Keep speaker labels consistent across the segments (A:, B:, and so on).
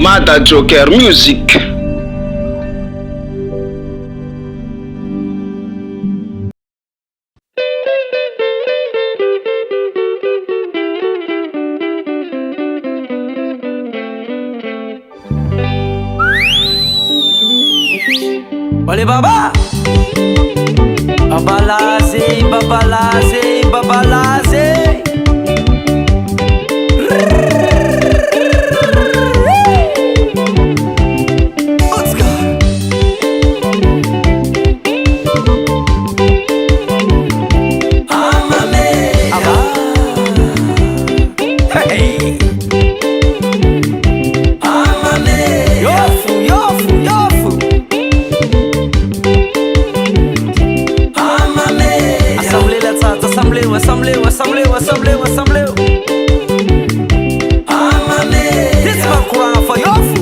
A: Mada Joker Music.
B: Wale baba babalaze, babalaze, babalaze. Let's go. Amame, hey. Amame, yofu, yofu, yofu. Assemblée. Amame. This is Quran for yofu.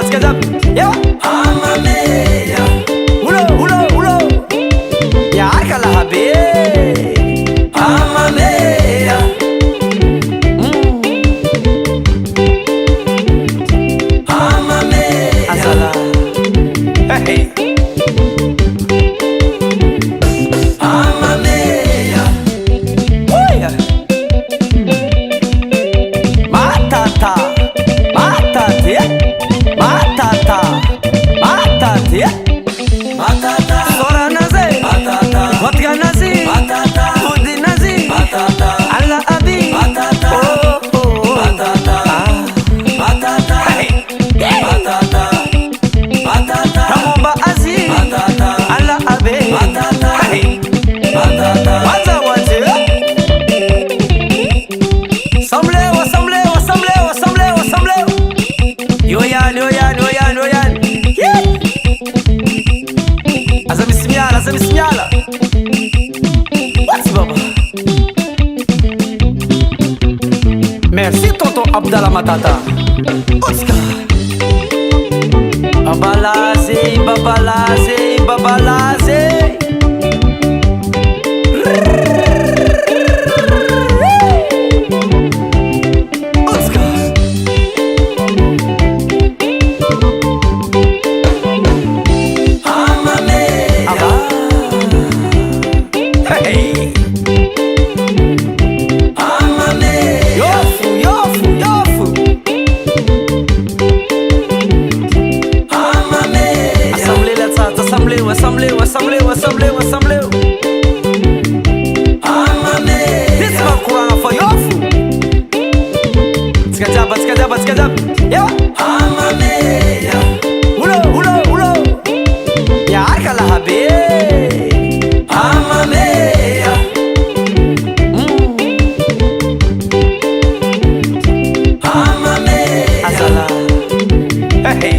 B: Skajab. Yeah. Amame. Ulo. Ya akala habi. Amame. Amame. Azala. Hey. Azamismiala. What's baba? Merci tonton Abdallah Matata. Oscar. Babalaze. Assemblée. Amame. This is Quran for yofu. Skajab. Yeah. Amame. Ulo. Ya akala habi. Amame. Amame. Azala. Hey.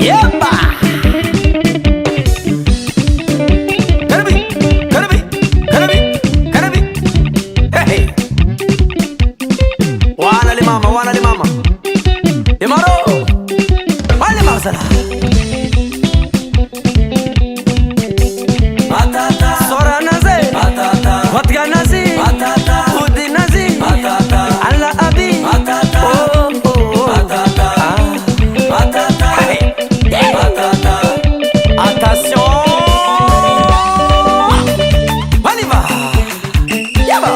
B: Yeba. Karabi. Hey. Wana li mama. Yamaro. Wale masala. Matata. Sora naze. Matata. Watga nazi. Matata. Udi nazi. Matata. Allah abi. Matata. Oh. Matata. Matata. Hey. Matata. Attention. On y va. Yaba.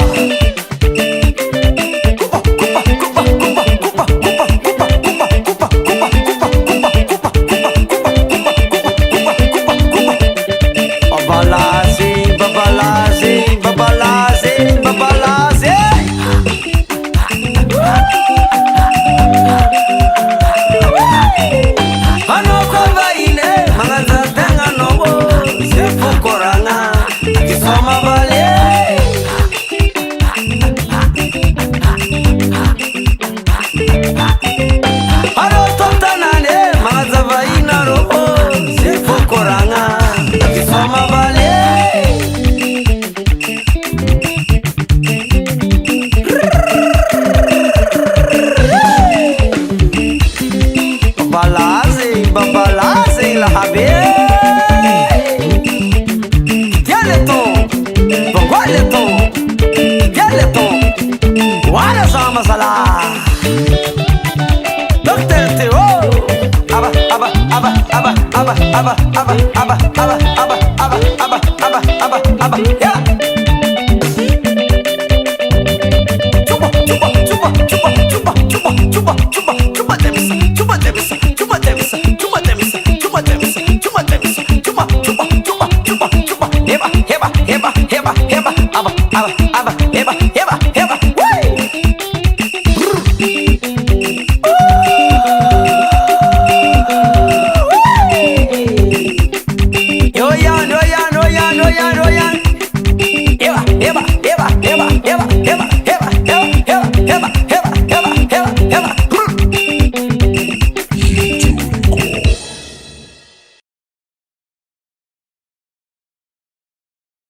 B: Babalaze. babalaze la habe